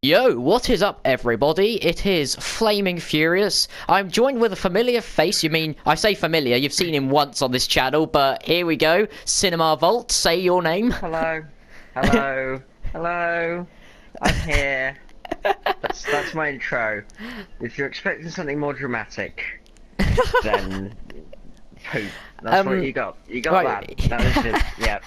Yo, what is up, everybody? It is Flaming Furious. I'm joined with a familiar face. You mean, I say familiar, you've seen him once on this channel, but here we go. Cinema Vault, say your name. Hello. Hello. Hello. I'm here. That's my intro. If you're expecting something more dramatic, then poop. That's what you got. You got right. that. That was it. Yeah.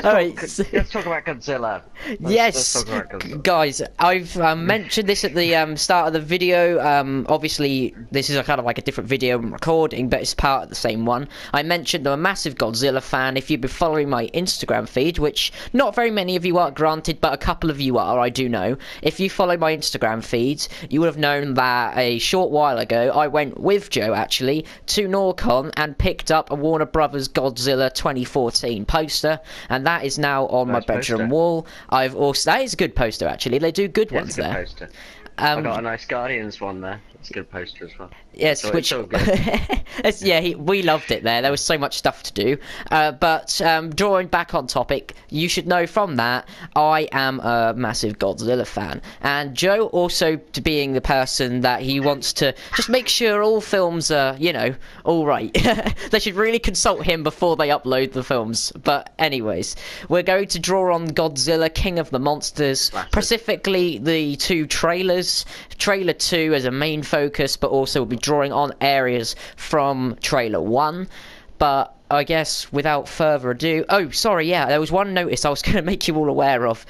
Let's talk about Godzilla. Let's talk about Godzilla. Guys, I've mentioned this at the start of the video. Obviously, this is a kind of like a different video I'm recording, but it's part of the same one. I mentioned I'm a massive Godzilla fan. If you've been following my Instagram feed, which not very many of you are, granted, but a couple of you are, I do know. If you follow my Instagram feeds, you would have known that a short while ago, I went with Joe, actually, to Norcon and picked up a Warner Brothers Godzilla 2014 poster. And that is now on my bedroom wall. I've also that is a good poster, actually. They do good ones there. Poster. I got a nice Guardians one there. It's a good poster as well. Yes, so which we loved it there. There was so much stuff to do. But drawing back on topic, you should know from that I am a massive Godzilla fan, and Joe also to being the person that he wants to just make sure all films are, you know, all right. They should really consult him before they upload the films. But anyways, we're going to draw on Godzilla, King of the Monsters, specifically the two trailers. Trailer 2 as a main focus, but also we'll be drawing on areas from trailer 1. But I guess without further ado, oh sorry, yeah, there was one notice I was going to make you all aware of.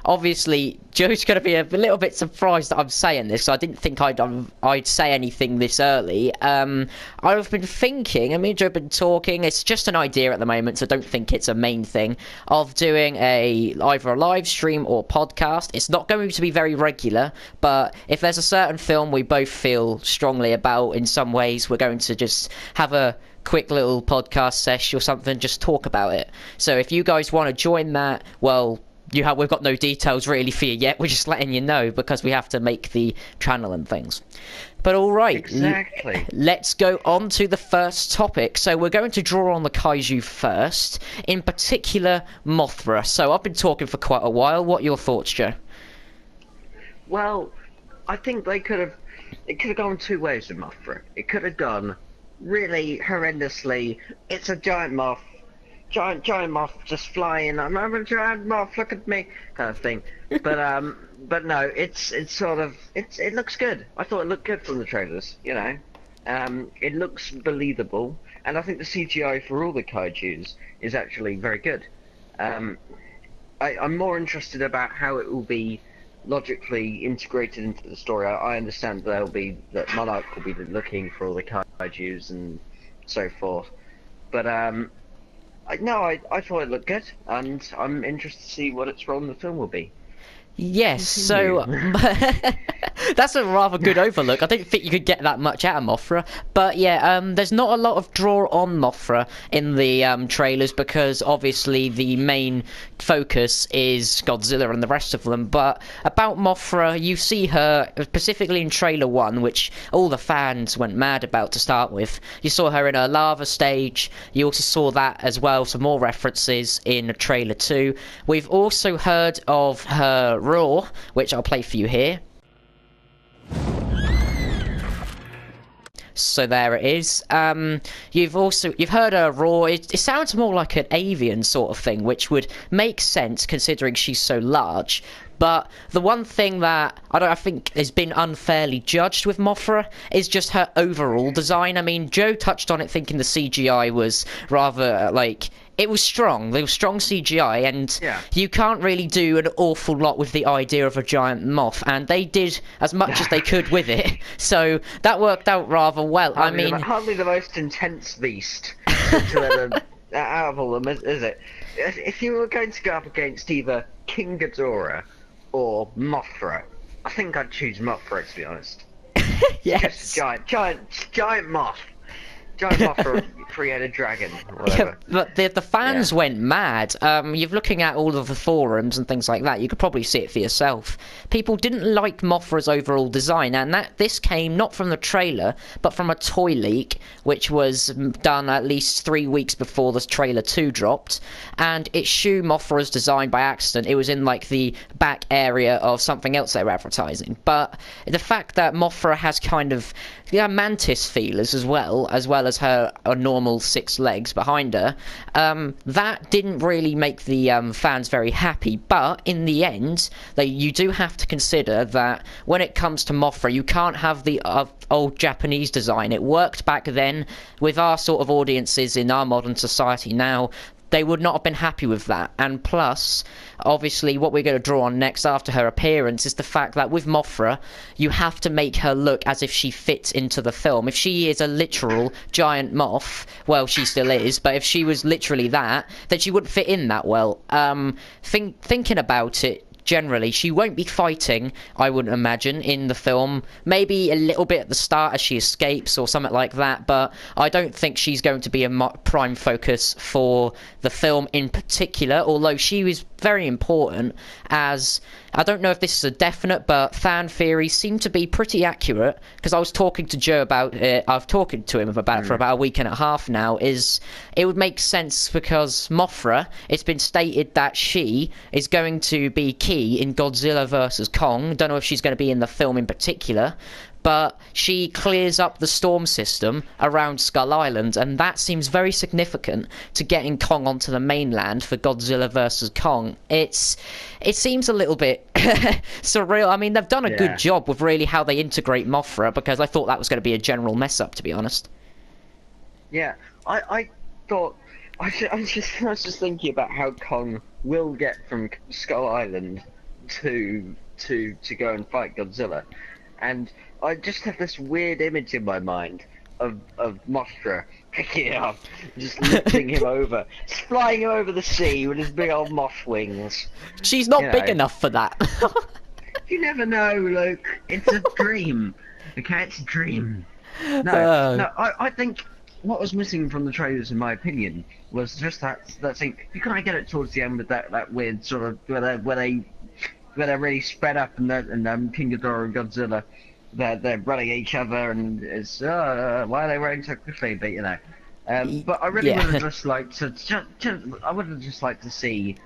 Obviously Joe's going to be a little bit surprised that I'm saying this, so I didn't think I'd say anything this early. I've been thinking, me and Joe have been talking, it's just an idea at the moment, so don't think it's a main thing, of doing either a live stream or podcast. It's not going to be very regular, but if there's a certain film we both feel strongly about in some ways, we're going to just have a quick little podcast sesh or something, just talk about it. So if you guys want to join that, well, we've got no details really for you yet. We're just letting you know because we have to make the channel and things. But all right, exactly. Let's go on to the first topic. So we're going to draw on the Kaiju first, in particular Mothra. So I've been talking for quite a while. What are your thoughts, Joe? Well, I think it could have gone two ways with Mothra. It could have gone really horrendously, it's a giant moth, giant moth just flying, I'm a giant moth, look at me, kind of thing. But no, it's sort of, it looks good. I thought it looked good from the trailers, you know. It looks believable, and I think the CGI for all the kaijus is actually very good. I'm more interested about how it will be logically integrated into the story. I understand that Monarch will be looking for all the kaijus and so forth, but I thought it looked good, and I'm interested to see what its role in the film will be. Yes, so that's a rather good overlook. I don't think you could get that much out of Mothra, but yeah, there's not a lot of draw on Mothra in the trailers because obviously the main focus is Godzilla and the rest of them. But about Mothra, you see her specifically in trailer 1, which all the fans went mad about to start with. You saw her in a lava stage. You also saw that as well, some more references in trailer 2. We've also heard of her roar, which I'll play for you here. So there it is. You've heard her roar. It sounds more like an avian sort of thing, which would make sense considering she's so large. But the one thing that I think has been unfairly judged with Mothra is just her overall design. I mean, Joe touched on it thinking the CGI was rather, it was strong. There was strong CGI, and you can't really do an awful lot with the idea of a giant moth, and they did as much as they could with it. So that worked out rather well. Hardly the most intense beast out of all of them, is it? If you were going to go up against either King Ghidorah or Mothra, I think I'd choose Mothra, to be honest. Yes. Just giant moth. Giant Mothra. create a dragon, or Yeah, whatever. but the fans Yeah. went mad. You're looking at all of the forums and things like that. You could probably see it for yourself. People didn't like Mothra's overall design, and this came not from the trailer, but from a toy leak, which was done at least 3 weeks before the trailer 2 dropped. And it showed Mothra's design by accident. It was in like the back area of something else they were advertising. But the fact that Mothra has kind of mantis feelers as well as her normal 6 legs behind her, that didn't really make the fans very happy. But in the end, you do have to consider that when it comes to Mothra, you can't have the old Japanese design. It worked back then. With our sort of audiences in our modern society now, they would not have been happy with that. And plus, obviously, what we're going to draw on next after her appearance is the fact that with Mothra, you have to make her look as if she fits into the film. If she is a literal giant moth, well, she still is, but if she was literally that, then she wouldn't fit in that well. Thinking about it, generally, she won't be fighting, I wouldn't imagine, in the film. Maybe a little bit at the start as she escapes or something like that, but I don't think she's going to be a prime focus for the film in particular, although she was very important. As I don't know if this is a definite, but fan theories seem to be pretty accurate, because I was talking to Joe about it. I've talked to him about it for about a week and a half now. Is it would make sense because Mothra, it's been stated that she is going to be key in Godzilla versus Kong. Don't know if she's going to be in the film in particular, but she clears up the storm system around Skull Island, and that seems very significant to getting Kong onto the mainland for Godzilla vs. Kong. It seems a little bit surreal. I mean, they've done a good job with really how they integrate Mothra, because I thought that was going to be a general mess up, to be honest. Yeah, I thought I was just thinking about how Kong will get from Skull Island to go and fight Godzilla, and I just have this weird image in my mind of Mothra picking it up, just lifting him over, flying him over the sea with his big old moth wings. She's not big enough for that. You never know, Luke. It's a dream. Okay, it's a dream. No, I think what was missing from the trailers, in my opinion, was just that thing. You kind of get it towards the end with that weird sort of where they're really spread up, and King Ghidorah and Godzilla, they're running each other, and it's why are they running so quickly? But you know, but I really would have just liked to I would have just liked to see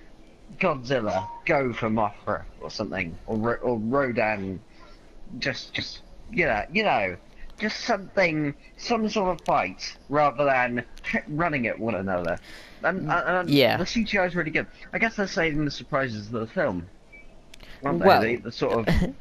Godzilla go for Mothra or something, or Rodan, just you know. Just some sort of fight, rather than running at one another. And yeah. The CGI is really good. I guess they're saving the surprises of the film, aren't they? Well, The sort of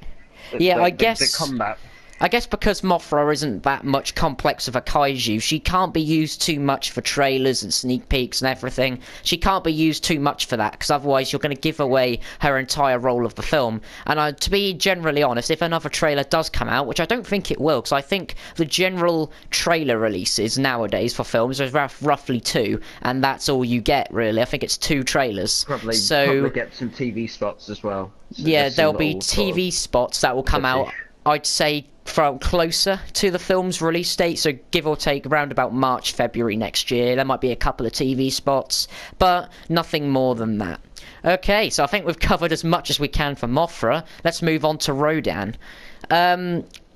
I guess the combat. I guess because Mothra isn't that much complex of a kaiju, she can't be used too much for trailers and sneak peeks and everything. She can't be used too much for that, because otherwise you're going to give away her entire role of the film. And to be generally honest, if another trailer does come out, which I don't think it will, because I think the general trailer releases nowadays for films are roughly 2, and that's all you get, really. I think it's 2 trailers. Probably get some TV spots as well. So yeah, there'll be TV spots that will come out, I'd say, from closer to the film's release date, so give or take around about March, February next year. There might be a couple of TV spots, but nothing more than that. Okay, so I think we've covered as much as we can for Mothra. Let's move on to Rodan.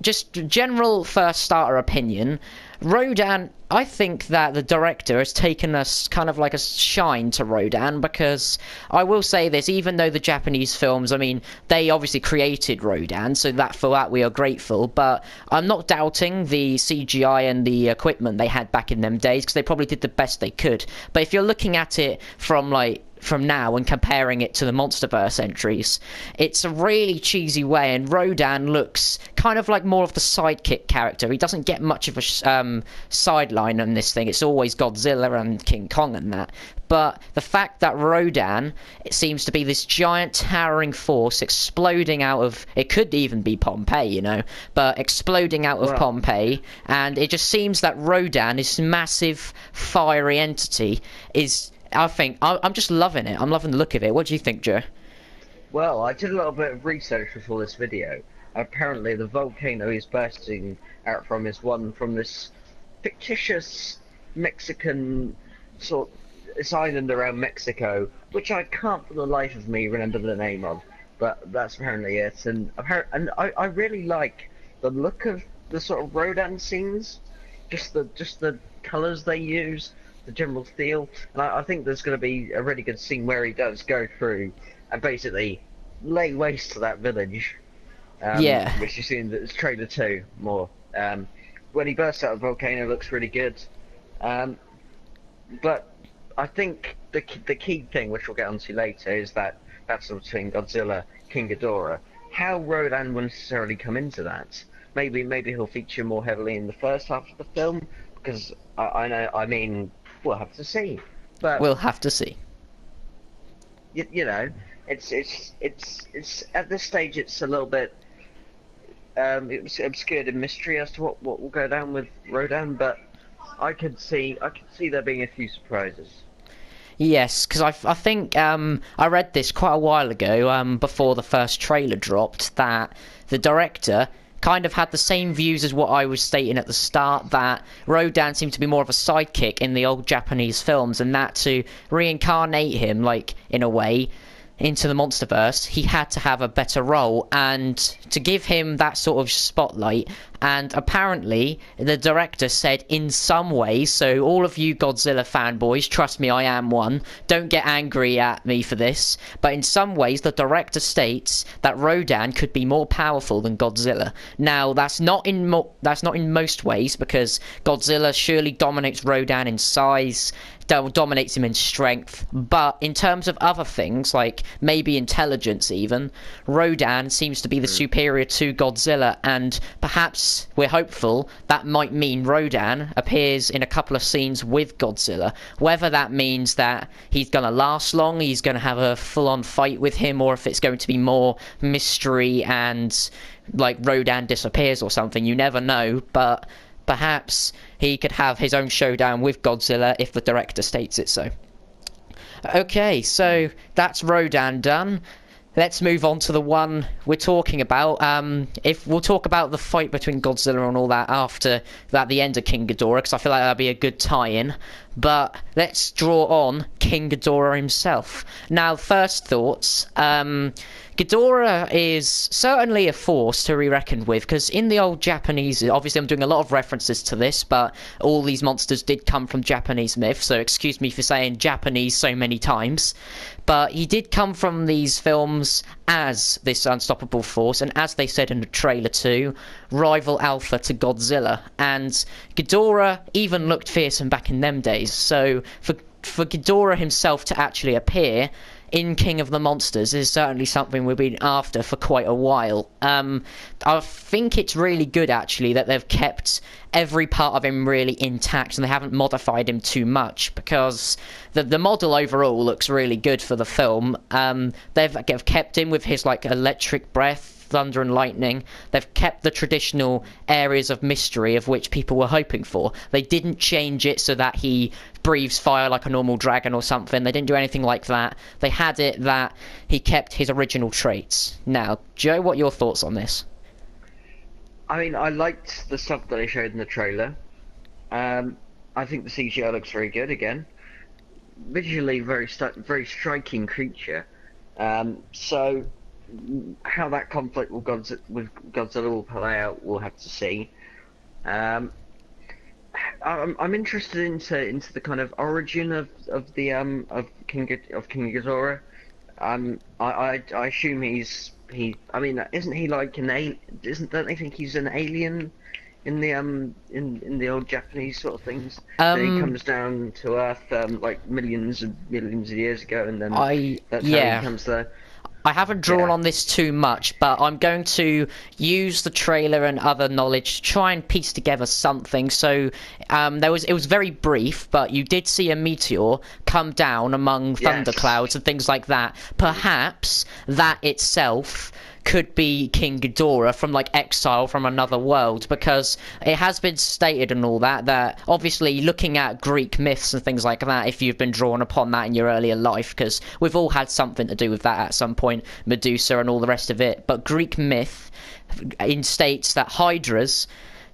Just general first starter opinion. Rodan, I think that the director has taken us kind of like a shine to Rodan, because I will say this, even though the Japanese films, I mean, they obviously created Rodan, so for that we are grateful, but I'm not doubting the CGI and the equipment they had back in them days, because they probably did the best they could. But if you're looking at it from now and comparing it to the MonsterVerse entries, it's a really cheesy way, and Rodan looks kind of like more of the sidekick character. He doesn't get much of a sideline on this thing. It's always Godzilla and King Kong and that. But the fact that Rodan, it seems to be this giant towering force exploding out of, it could even be Pompeii, you know, but exploding out of Pompeii, and it just seems that Rodan, this massive fiery entity, is, I think, I'm just loving it. I'm loving the look of it. What do you think, Joe? Well, I did a little bit of research before this video. Apparently the volcano he's bursting out from is one from this fictitious Mexican sort. It's island around Mexico, which I can't for the life of me remember the name of, but that's apparently it. And I really like the look of the sort of Rodan scenes, just the colours they use, the general feel. And I think there's going to be a really good scene where he does go through and basically lay waste to that village. Yeah. Which you see in the trailer 2 more. When he bursts out of the volcano, looks really good. But I think the key thing, which we'll get onto later, is that battle between Godzilla, King Ghidorah. How Rodan will necessarily come into that? Maybe he'll feature more heavily in the first half of the film, because I mean, we'll have to see. But We'll have to see. you know, it's at this stage it's a little bit it's obscured in mystery as to what will go down with Rodan, but I could see there being a few surprises. Yes, because I think I read this quite a while ago, before the first trailer dropped, that the director kind of had the same views as what I was stating at the start, that Rodan seemed to be more of a sidekick in the old Japanese films, and that to reincarnate him, like, in a way, into the Monsterverse, he had to have a better role, and to give him that sort of spotlight. And apparently the director said in some ways, so all of you Godzilla fanboys, trust me, I am one, don't get angry at me for this, but in some ways the director states that Rodan could be more powerful than Godzilla. Now that's not in most ways, because Godzilla surely dominates Rodan in size, dominates him in strength, but in terms of other things, like maybe intelligence even, Rodan seems to be the superior to Godzilla, and perhaps we're hopeful that might mean Rodan appears in a couple of scenes with Godzilla. Whether that means that he's going to last long, he's going to have a full-on fight with him, or if it's going to be more mystery and like Rodan disappears or something, you never know, but perhaps he could have his own showdown with Godzilla if the director states it so. Okay, so that's Rodan done. Let's move on to the one we're talking about. If we'll talk about the fight between Godzilla and all that after the end of King Ghidorah, because I feel like that'd be a good tie-in. But let's draw on King Ghidorah himself. Now, first thoughts. Ghidorah is certainly a force to be reckoned with, because in the old Japanese, obviously I'm doing a lot of references to this, but all these monsters did come from Japanese myth, so excuse me for saying Japanese so many times. But he did come from these films as this unstoppable force, and as they said in the trailer too, rival alpha to Godzilla. And Ghidorah even looked fearsome back in them days, so for Ghidorah himself to actually appear in King of the Monsters is certainly something we've been after for quite a while. I think it's really good actually that they've kept every part of him really intact and they haven't modified him too much, because the model overall looks really good for the film. They've kept him with his like electric breath, thunder and lightning. They've kept the traditional areas of mystery of which people were hoping for. They didn't change it so that he breathes fire like a normal dragon or something. They didn't do anything like that. They had it that he kept his original traits. Now, Joe, what are your thoughts on this? I mean, I liked the stuff that they showed in the trailer. I think the CGI looks very good again. Visually, very striking creature. So how that conflict with Godzilla will play out, we'll have to see. I'm interested into the kind of origin of King Ghidorah. I assume I mean, isn't he like don't they think he's an alien in the in the old Japanese sort of things? Then he comes down to Earth like millions of years ago, and then that's how he comes there. I haven't drawn on this too much, but I'm going to use the trailer and other knowledge to try and piece together something. So it was very brief, but you did see a meteor come down among thunderclouds and things like that. Perhaps that itself could be King Ghidorah from like exile from another world, because it has been stated and all that obviously looking at Greek myths and things like that, if you've been drawn upon that in your earlier life, because we've all had something to do with that at some point, Medusa and all the rest of it, but Greek myth states that hydras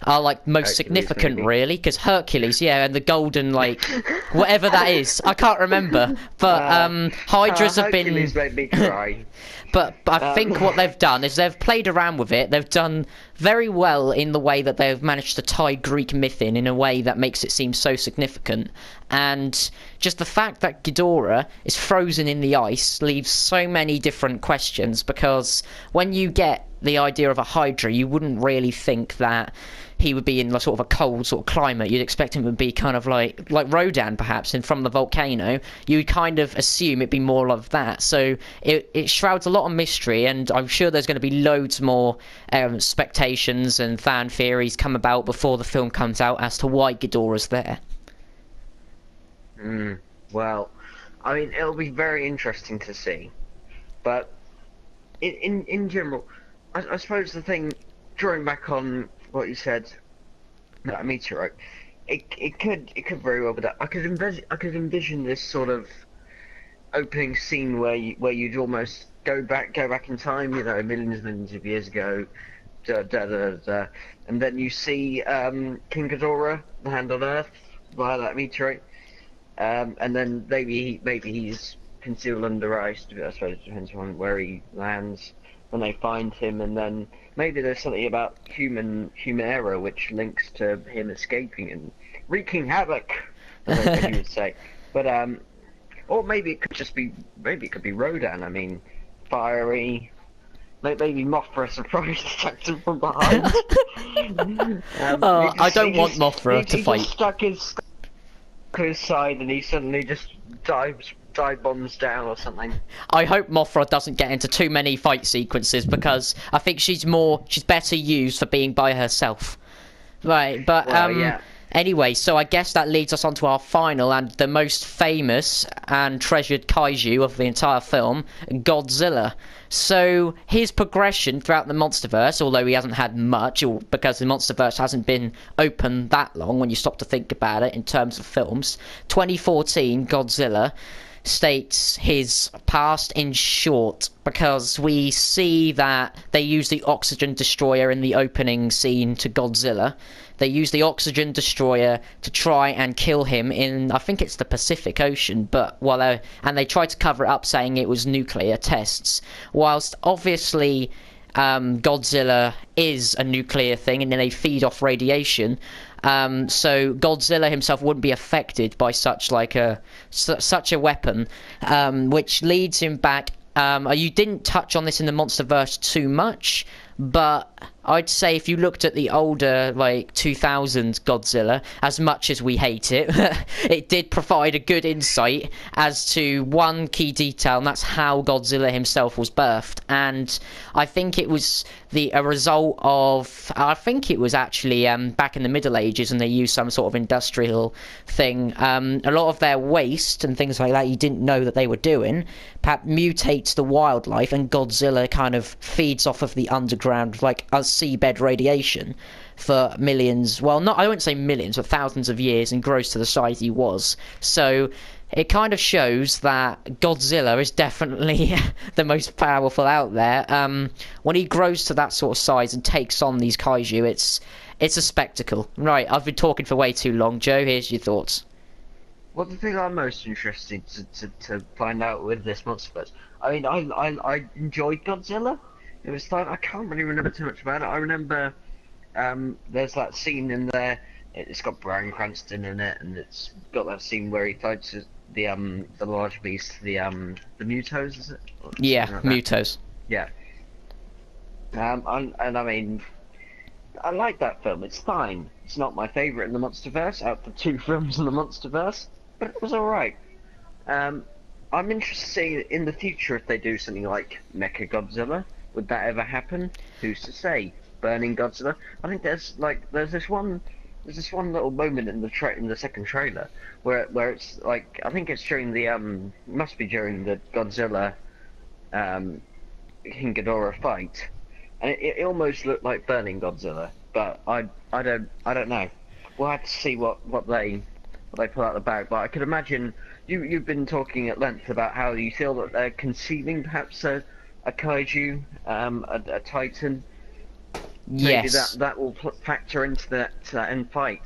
are like most Hercules, significant, maybe. really, because Hercules, yeah, and the golden like whatever that is, I can't remember. But Hydras have been. Hercules made me cry. But I think Um, what they've done is they've played around with it. They've done very well in the way that they've managed to tie Greek myth in a way that makes it seem so significant. And just the fact that Ghidorah is frozen in the ice leaves so many different questions, because when you get the idea of a Hydra, you wouldn't really think that he would be in like sort of a cold sort of climate. You'd expect him to be kind of like Rodan perhaps, and from the volcano. You'd kind of assume it'd be more of that. So it shrouds a lot of mystery, and I'm sure there's going to be loads more expectations and fan theories come about before the film comes out as to why Ghidorah's there. well, I mean, it'll be very interesting to see. But in general, I suppose the thing, drawing back on what you said, that meteorite, it could very well be that. I could envision this sort of opening scene where you'd almost go back in time, millions of years ago, and then you see King Ghidorah land on Earth via that meteorite, and then maybe he's concealed under ice. I suppose it depends on where he lands when they find him, and then maybe there's something about human era which links to him escaping and wreaking havoc, as you would say. But or maybe it could be Rodan. I mean, fiery. Maybe Mothra surprised attacks him from behind. I don't want Mothra to fight. He just stuck his to his side, and he suddenly just dive bombs down or something. I hope Mothra doesn't get into too many fight sequences, because I think she's better used for being by herself. Right, but Yeah. Anyway, so I guess that leads us on to our final and the most famous and treasured kaiju of the entire film, Godzilla. So his progression throughout the MonsterVerse, although he hasn't had much, because the MonsterVerse hasn't been open that long when you stop to think about it in terms of films, 2014 Godzilla states his past in short, because we see that they use the oxygen destroyer in the opening scene to Godzilla. They use the oxygen destroyer to try and kill him in, I think it's the Pacific Ocean, and they tried to cover it up saying it was nuclear tests, whilst obviously Godzilla is a nuclear thing and then they feed off radiation. So Godzilla himself wouldn't be affected by such a weapon, which leads him back. You didn't touch on this in the MonsterVerse too much, but I'd say if you looked at the older, 2000s Godzilla, as much as we hate it, it did provide a good insight as to one key detail, and that's how Godzilla himself was birthed. And I think it was a result of, I think it was actually back in the Middle Ages, and they used some sort of industrial thing. A lot of their waste and things like that you didn't know that they were doing, perhaps mutates the wildlife, and Godzilla kind of feeds off of the underground, seabed radiation for millions, I won't say millions, but thousands of years, and grows to the size he was. So it kind of shows that Godzilla is definitely the most powerful out there. When he grows to that sort of size and takes on these kaiju, it's a spectacle. Right, I've been talking for way too long. Joe, here's your thoughts. Well, the thing I'm most interested to find out with this MonsterVerse, I mean, I enjoyed Godzilla. It was fun. I can't really remember too much about it. I remember there's that scene in there. It's got Bryan Cranston in it, and it's got that scene where he fights the large beast, the Mutos, is it? Yeah, like Mutos. Yeah. And I mean, I like that film. It's fine. It's not my favourite in the MonsterVerse out of the two films in the MonsterVerse, but it was alright. I'm interested to see in the future if they do something like Mecha Godzilla. Would that ever happen? Who's to say? Burning Godzilla. I think there's this one little moment in the second trailer where it's like, I think it's during the must be during the Godzilla King Ghidorah fight, and it almost looked like Burning Godzilla, but I don't know. We'll have to see what they pull out the bag. But I could imagine you've been talking at length about how you feel that they're conceiving perhaps a kaiju, a titan. maybe Yes. that will factor into that end fight.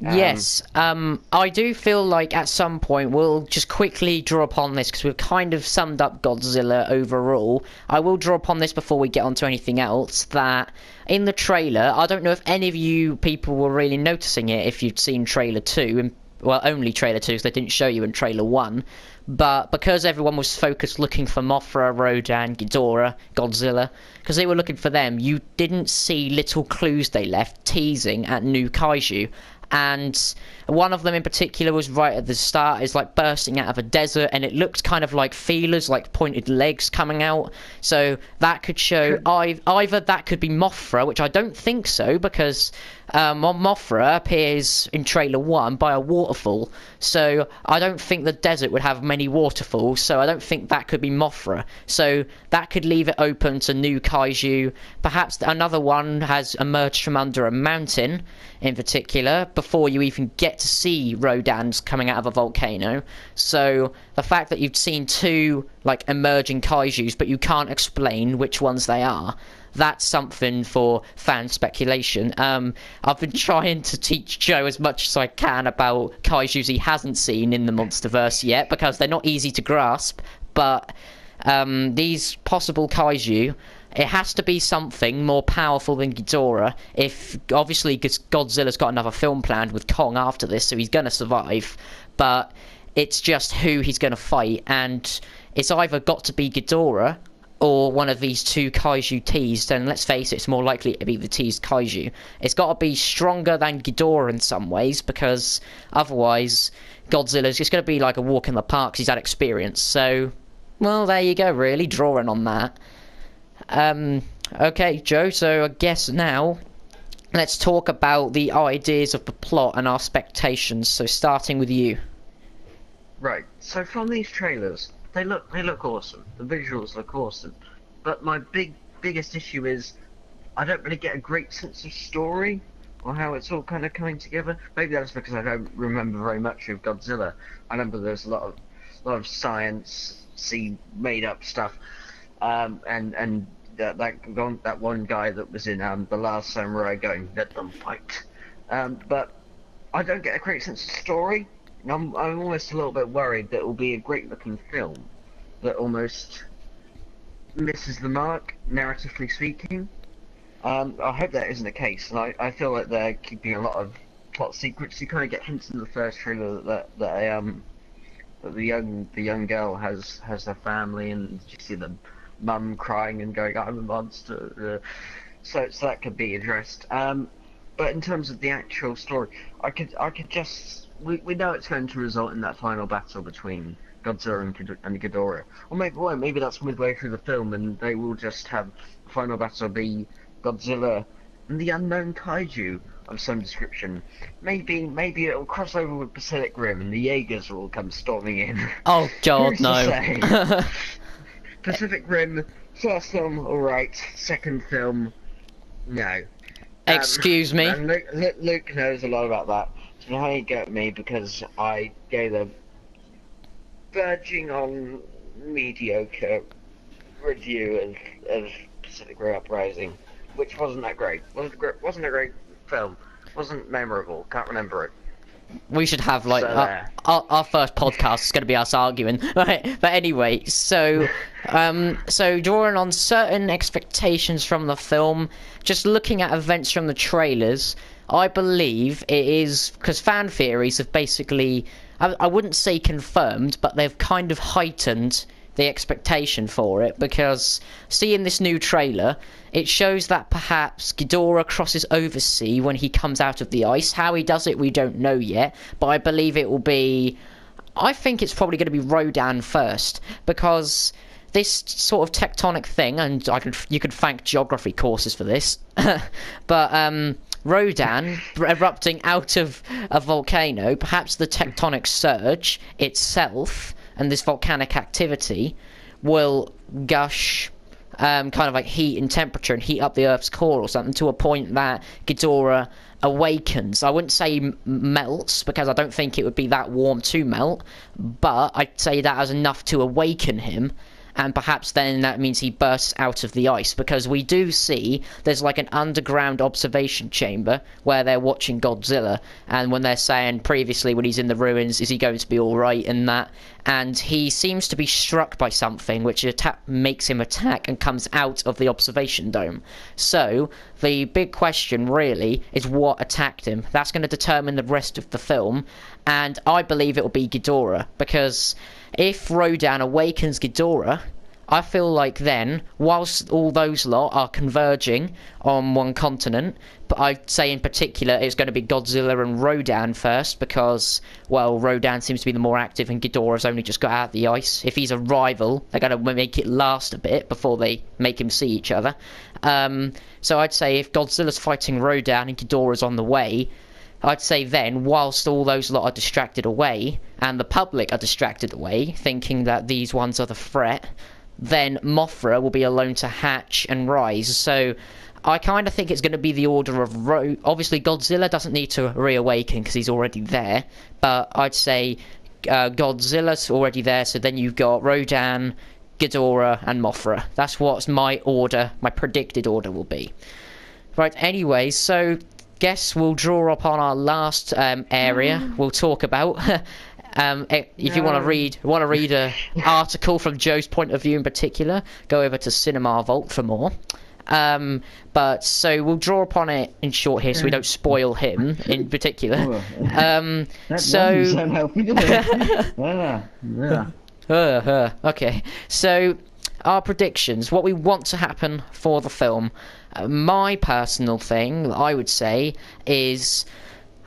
Yes, I do feel like at some point we'll just quickly draw upon this because we've kind of summed up Godzilla overall. I will draw upon this before we get on to anything else, that in the trailer, I don't know if any of you people were really noticing it if you'd seen trailer 2, and well, only trailer 2 because they didn't show you in trailer 1, but because everyone was focused looking for Mothra, Rodan, Ghidorah, Godzilla, because they were looking for them, you didn't see little clues they left teasing at new kaiju. And one of them in particular was right at the start, is like bursting out of a desert, and it looked kind of like feelers, like pointed legs coming out. So that could show either that could be Mothra, which I don't think so, because Mothra appears in trailer 1 by a waterfall. So I don't think the desert would have many waterfalls, so I don't think that could be Mothra. So that could leave it open to new kaiju. Perhaps another one has emerged from under a mountain in particular before you even get to see Rodans coming out of a volcano. So the fact that you've seen 2 like emerging kaijus but you can't explain which ones they are, that's something for fan speculation. I've been trying to teach Joe as much as I can about kaijus he hasn't seen in the Monsterverse yet, because they're not easy to grasp, but these possible kaiju, it has to be something more powerful than Ghidorah. If obviously Godzilla's got another film planned with Kong after this, so he's gonna survive, but it's just who he's gonna fight, and it's either got to be Ghidorah or one of these 2 kaiju teased, and let's face it, it's more likely to be the teased kaiju. It's got to be stronger than Ghidorah in some ways, because otherwise Godzilla's just going to be like a walk in the park 'cause he's had experience. So, well, there you go, really, drawing on that. Okay, Joe, so I guess now let's talk about the ideas of the plot and our expectations, so starting with you. Right. So from these trailers, they look awesome. The visuals look awesome. But my biggest issue is I don't really get a great sense of story or how it's all kind of coming together. Maybe that's because I don't remember very much of Godzilla. I remember there's a lot of science, made up stuff, and that one guy that was in The Last Samurai going, "Let them fight." But I don't get a great sense of story. I'm almost a little bit worried that it will be a great looking film that almost misses the mark, narratively speaking. I hope that isn't the case, and I feel like they're keeping a lot of plot secrets. You kind of get hints in the first trailer that the young girl has her family, and you see the mum crying and going, "I'm a monster." So that could be addressed. But in terms of the actual story, I could just we know it's going to result in that final battle between Godzilla and Ghidorah, or maybe that's midway through the film, and they will just have the final battle be Godzilla and the unknown kaiju of some description. Maybe it'll cross over with Pacific Rim, and the Jaegers will come storming in. Oh God, Who's to no. say? Pacific Rim, first film, alright. Second film, no. Excuse me? And Luke knows a lot about that. So how you get me, because I gave a verging on mediocre review of Pacific Rim Uprising, which wasn't that great. Wasn't a great film. Wasn't memorable. Can't remember it. We should have like So, our first podcast is going to be us arguing, right? But anyway, so drawing on certain expectations from the film, just looking at events from the trailers, I believe it is because fan theories have basically, I wouldn't say confirmed, but they've kind of heightened the expectation for it, because seeing this new trailer, it shows that perhaps Ghidorah crosses oversea when he comes out of the ice. How he does it, we don't know yet, but I believe it will be, I think it's probably going to be Rodan first, because this sort of tectonic thing, and you could thank geography courses for this, but Rodan erupting out of a volcano, perhaps the tectonic surge itself and this volcanic activity will gush kind of like heat and temperature and heat up the Earth's core or something, to a point that Ghidorah awakens. I wouldn't say melts, because I don't think it would be that warm to melt, but I'd say that as enough to awaken him, and perhaps then that means he bursts out of the ice, because we do see there's like an underground observation chamber where they're watching Godzilla, and when they're saying previously when he's in the ruins, is he going to be alright and that, and he seems to be struck by something which makes him attack and comes out of the observation dome. So the big question really is what attacked him. That's going to determine the rest of the film, and I believe it will be Ghidorah, because if Rodan awakens Ghidorah, I feel like then, whilst all those lot are converging on one continent, but I'd say in particular it's going to be Godzilla and Rodan first, because, well, Rodan seems to be the more active and Ghidorah's only just got out of the ice. If he's a rival, they're going to make it last a bit before they make him see each other. So I'd say if Godzilla's fighting Rodan and Ghidorah's on the way, I'd say then, whilst all those lot are distracted away, and the public are distracted away, thinking that these ones are the threat, then Mothra will be alone to hatch and rise. So I kind of think it's going to be the order of obviously Godzilla doesn't need to reawaken because he's already there, but I'd say Godzilla's already there, so then you've got Rodan, Ghidorah and Mothra. That's what my predicted order will be. Right, anyway, so guess we'll draw upon our last area we'll talk about. If you want to read an article from Joe's point of view in particular, go over to Cinema Vault for more. But so we'll draw upon it in short here so we don't spoil him in particular. Okay, so our predictions, what we want to happen for the film. My personal thing, I would say, is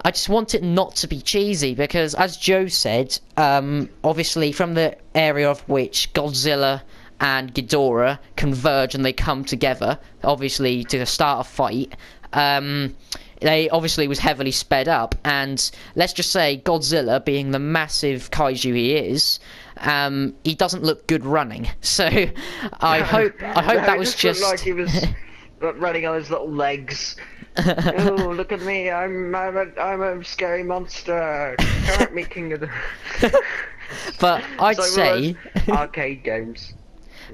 I just want it not to be cheesy, because as Joe said, obviously from the area of which Godzilla and Ghidorah converge and they come together, obviously to start a fight, they obviously was heavily sped up, and let's just say Godzilla, being the massive kaiju he is, he doesn't look good running. So I hope that was just like he was running on his little legs. Oh, look at me! I'm a scary monster. Come at me, King of the. But I'd say arcade games.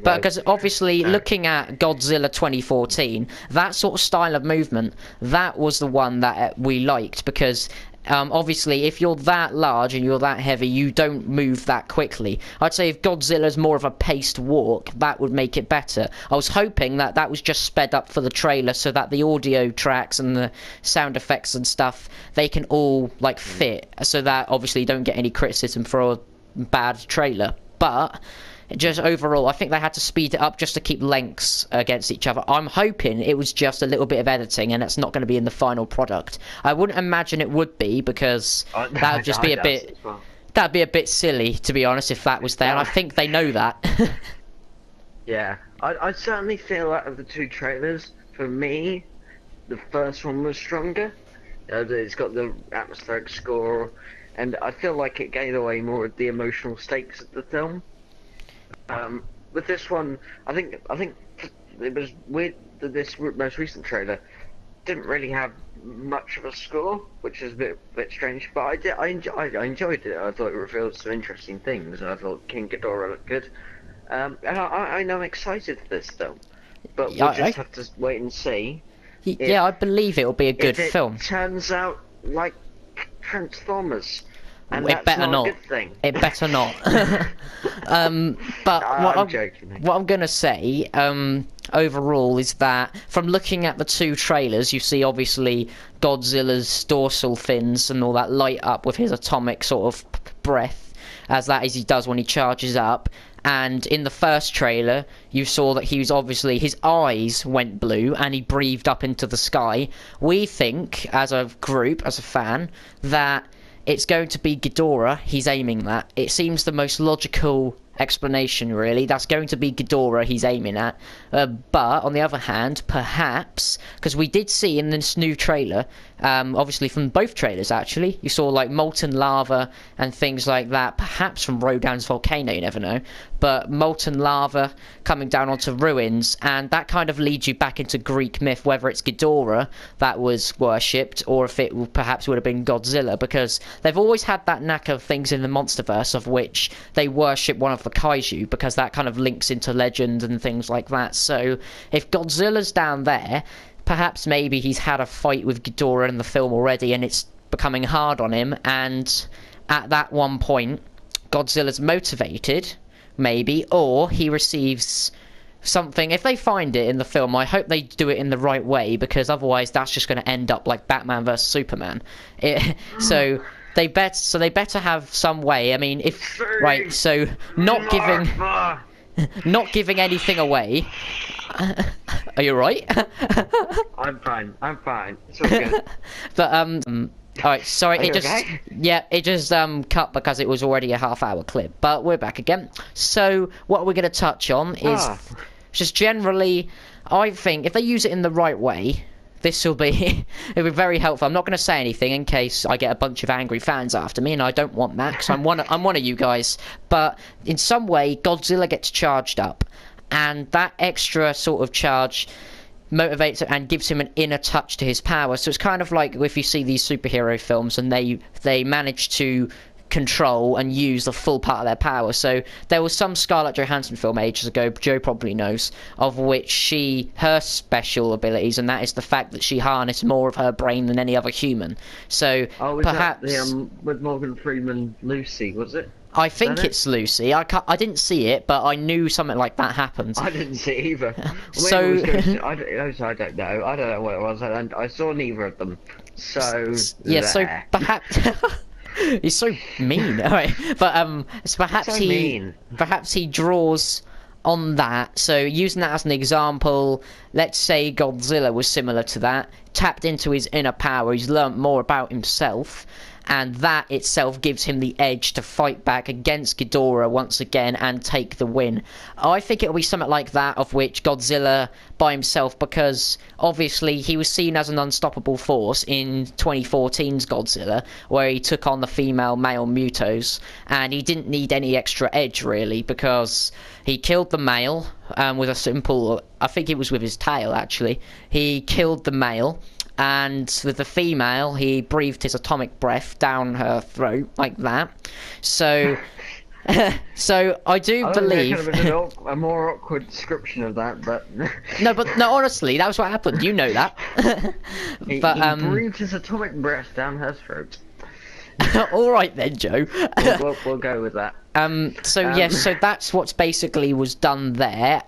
But because obviously looking at Godzilla 2014, that sort of style of movement, that was the one that we liked, because obviously if you're that large and you're that heavy, you don't move that quickly. I'd say if Godzilla's more of a paced walk, that would make it better. I was hoping that that was just sped up for the trailer so that the audio tracks and the sound effects and stuff, they can all like fit, so that obviously you don't get any criticism for a bad trailer. But just overall, I think they had to speed it up just to keep lengths against each other. I'm hoping it was just a little bit of editing and it's not going to be in the final product. I wouldn't imagine it would be, because that would just be a bit... That'd be a bit silly, to be honest, if that was there, and I think they know that. Yeah, I certainly feel out of the two trailers, for me, the first one was stronger. It's got the atmospheric score, and I feel like it gave away more of the emotional stakes of the film. With this one, I think it was weird that this most recent trailer didn't really have much of a score, which is a bit strange. But I enjoyed it. I thought it revealed some interesting things. I thought King Ghidorah looked good, and I'm excited for this film. But we'll just have to wait and see. Yeah, I believe it will be a good film. It turns out like Transformers. And it better not. A good thing. It better not. But what I'm gonna say overall is that from looking at the two trailers, you see obviously Godzilla's dorsal fins and all that light up with his atomic sort of breath, as he does when he charges up. And in the first trailer, you saw that he was obviously, his eyes went blue and he breathed up into the sky. We think, as a group, as a fan, that it's going to be Ghidorah he's aiming at. It seems the most logical explanation, really. That's going to be Ghidorah he's aiming at. But, on the other hand, perhaps, because we did see in this new trailer, obviously from both trailers actually, you saw like molten lava and things like that, perhaps from Rodan's volcano, you never know, but molten lava coming down onto ruins, and that kind of leads you back into Greek myth, whether it's Ghidorah that was worshipped or if it perhaps would have been Godzilla, because they've always had that knack of things in the monsterverse of which they worship one of the a kaiju, because that kind of links into legend and things like that. So if Godzilla's down there, perhaps maybe he's had a fight with Ghidorah in the film already and it's becoming hard on him, and at that one point Godzilla's motivated, maybe, or he receives something. If they find it in the film, I hope they do it in the right way, because otherwise that's just going to end up like Batman vs Superman. So they better have some way. I mean, if right, so not giving anything away. Are you right? I'm fine. It's all good. But alright, sorry, it just okay? yeah, it just cut because it was already a half-hour clip. But we're back again. So what we're going to touch on is just generally, I think if they use it in the right way, this will be it'll be very helpful. I'm not going to say anything in case I get a bunch of angry fans after me, and I don't want that, because I'm one of you guys. But in some way, Godzilla gets charged up, and that extra sort of charge motivates and gives him an inner touch to his power. So it's kind of like if you see these superhero films and they manage to control and use the full part of their power. So there was some Scarlett Johansson film ages ago, Joe probably knows, of which her special abilities, and that is the fact that she harnessed more of her brain than any other human. So perhaps that the, with Morgan Freeman, Lucy, was it? I think it's Lucy. I didn't see it, but I knew something like that happened. I didn't see it either. So I don't know. I don't know what it was. I saw neither of them. So yeah. So perhaps he's so mean. All right, but so perhaps he draws on that. So using that as an example, let's say Godzilla was similar to that, tapped into his inner power. He's learnt more about himself, and that itself gives him the edge to fight back against Ghidorah once again and take the win. I think it'll be something like that, of which Godzilla by himself, because obviously he was seen as an unstoppable force in 2014's Godzilla, where he took on the female male Mutos, and he didn't need any extra edge really, because he killed the male with a simple, I think it was with his tail actually, he killed the male, and with the female, he breathed his atomic breath down her throat, like that. So, so I do believe... There could have been a more awkward description of that, but... No, honestly, that was what happened. You know that. He breathed his atomic breath down her throat. Alright then, Joe. We'll go with that. So that's what's basically was done there.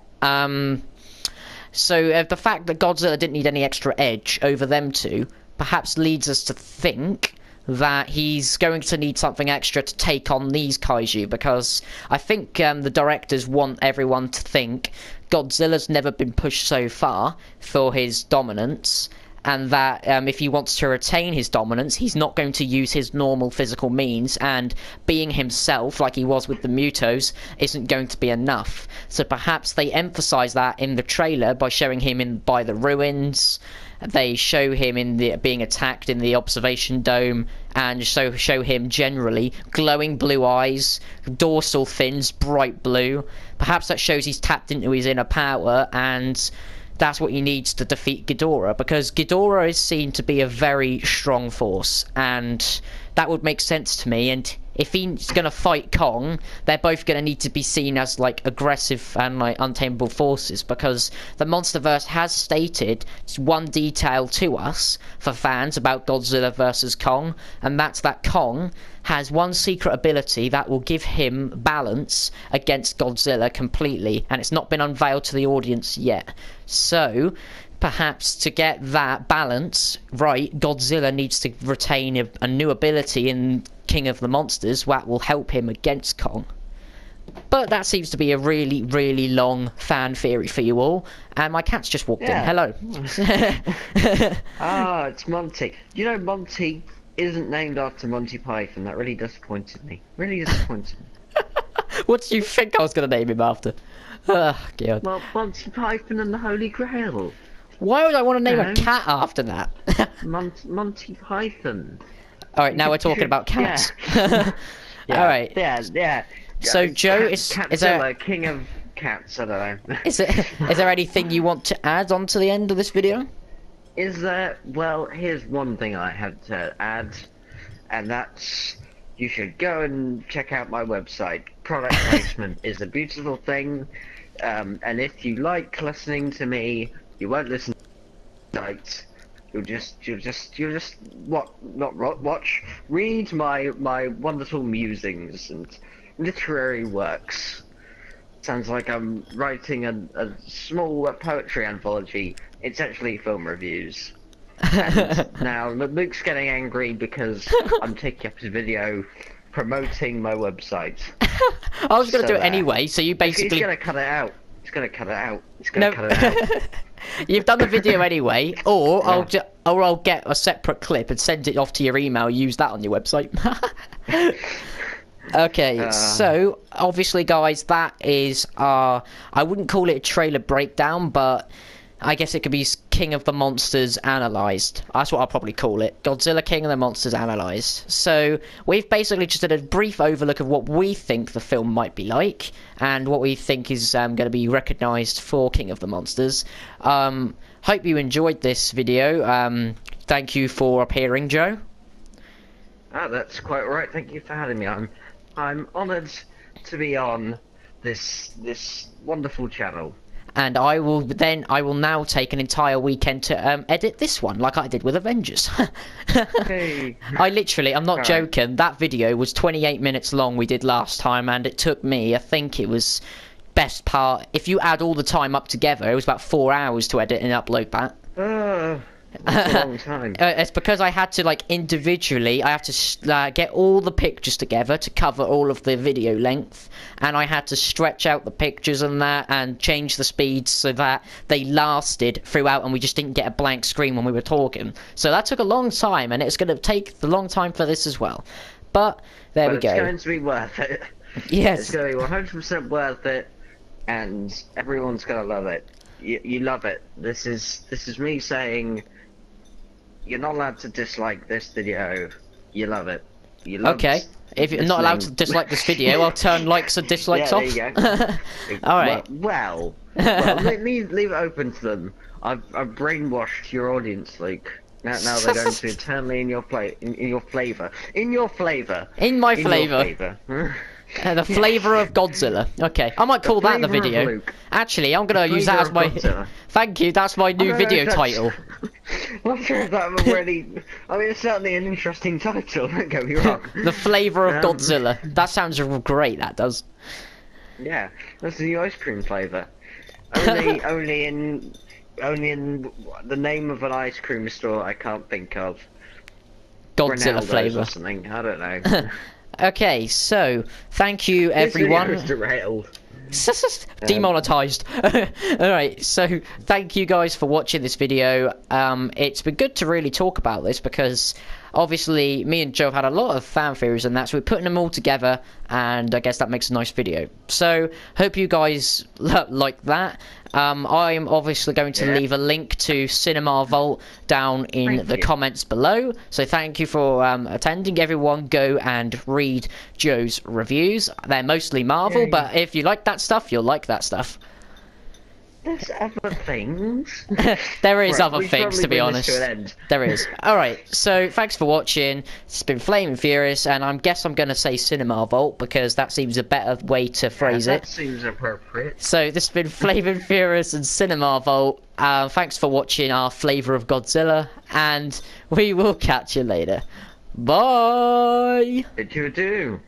So the fact that Godzilla didn't need any extra edge over them two perhaps leads us to think that he's going to need something extra to take on these kaiju, because I think the directors want everyone to think Godzilla's never been pushed so far for his dominance, and that if he wants to retain his dominance, he's not going to use his normal physical means, and being himself like he was with the Mutos isn't going to be enough. So perhaps they emphasize that in the trailer by showing him by the ruins. They show him being attacked in the observation dome, and show him generally glowing blue eyes, dorsal fins bright blue. Perhaps that shows he's tapped into his inner power, and that's what he needs to defeat Ghidorah, because Ghidorah is seen to be a very strong force, and that would make sense to me. And if he's going to fight Kong, they're both going to need to be seen as like aggressive and like untamable forces, because the Monsterverse has stated one detail to us for fans about Godzilla versus Kong, and that's that Kong has one secret ability that will give him balance against Godzilla completely, and it's not been unveiled to the audience yet. So perhaps to get that balance right, Godzilla needs to retain a new ability in King of the Monsters that will help him against Kong. But that seems to be a really, really long fan theory for you all. And my cat's just walked in. Hello. It's Monty. You know, Monty isn't named after Monty Python. That really disappointed me. Really disappointed me. What do you think I was going to name him after? God. Well, Monty Python and the Holy Grail. Why would I want to name a cat after that? Monty Python. Alright, now we're talking about cats. Alright. Yeah. So, Joe, is there... King of Cats, I don't know. Is there anything you want to add on to the end of this video? Well, here's one thing I had to add, and that's, you should go and check out my website, product placement is a beautiful thing, and if you like listening to me, you won't listen to night. You'll just read my wonderful musings and literary works. Sounds like I'm writing a small poetry anthology. It's actually film reviews. And now Luke's getting angry because I'm taking up his video promoting my website. I was going to do it anyway, so you basically... He's going to cut it out. He's going to cut it out. He's going to cut it out. You've done the video anyway, or I'll get a separate clip and send it off to your email. Use that on your website. Okay, so obviously, guys, that is I wouldn't call it a trailer breakdown, but I guess it could be King of the Monsters analysed. That's what I'll probably call it. Godzilla King of the Monsters analysed. So we've basically just did a brief overlook of what we think the film might be like and what we think is going to be recognised for King of the Monsters. Hope you enjoyed this video. Thank you for appearing, Joe. Oh, that's quite right. Thank you for having me. I'm honoured to be on this wonderful channel. And I will now take an entire weekend to edit this one, like I did with Avengers. Hey. I'm not joking, that video was 28 minutes long we did last time, and it took me, I think it was best part, if you add all the time up together, it was about 4 hours to edit and upload that. That's a long time. It's because I had to, like, individually, I have to get all the pictures together to cover all of the video length, and I had to stretch out the pictures and that, and change the speeds so that they lasted throughout, and we just didn't get a blank screen when we were talking. So that took a long time, and it's going to take the long time for this as well. But there we go. It's going to be worth it. Yes. It's going to be 100% worth it, and everyone's going to love it. You love it. This is me saying, you're not allowed to dislike this video. You love it. You love okay. If you're not allowed to dislike this video, I'll turn likes and dislikes off. There you go. Alright. Well, leave it open to them. I've brainwashed your audience, Luke. Now they're going to eternally in your flavour. In your flavour. In my flavour. The flavour of Godzilla. Okay, I might call that the video. Actually, I'm gonna use that as my... Thank you, that's my new video title. I'm not sure if that already... I mean, it's certainly an interesting title, don't get me wrong. The flavour of Godzilla. That sounds great, that does. Yeah, that's the new ice cream flavour. Only in the name of an ice cream store I can't think of. Godzilla flavour. Or something, I don't know. Okay, so thank you everyone. This video is derailed. Demonetized. Alright, so thank you guys for watching this video. It's been good to really talk about this because obviously me and Joe have had a lot of fan theories and that, so we're putting them all together, and I guess that makes a nice video. So hope you guys like that. I'm obviously going to leave a link to Cinema Vault down in the comments below. So thank you for attending. Everyone go and read Joe's reviews. They're mostly Marvel, but if you like that stuff, you'll like that stuff. There's other things. There is other things, to be honest. There is. Alright, so thanks for watching. It's been Flaming Furious, and I guess I'm going to say Cinema Vault because that seems a better way to phrase it. That seems appropriate. So this has been Flaming Furious and Cinema Vault. Thanks for watching our flavour of Godzilla, and we will catch you later. Bye! Did you do?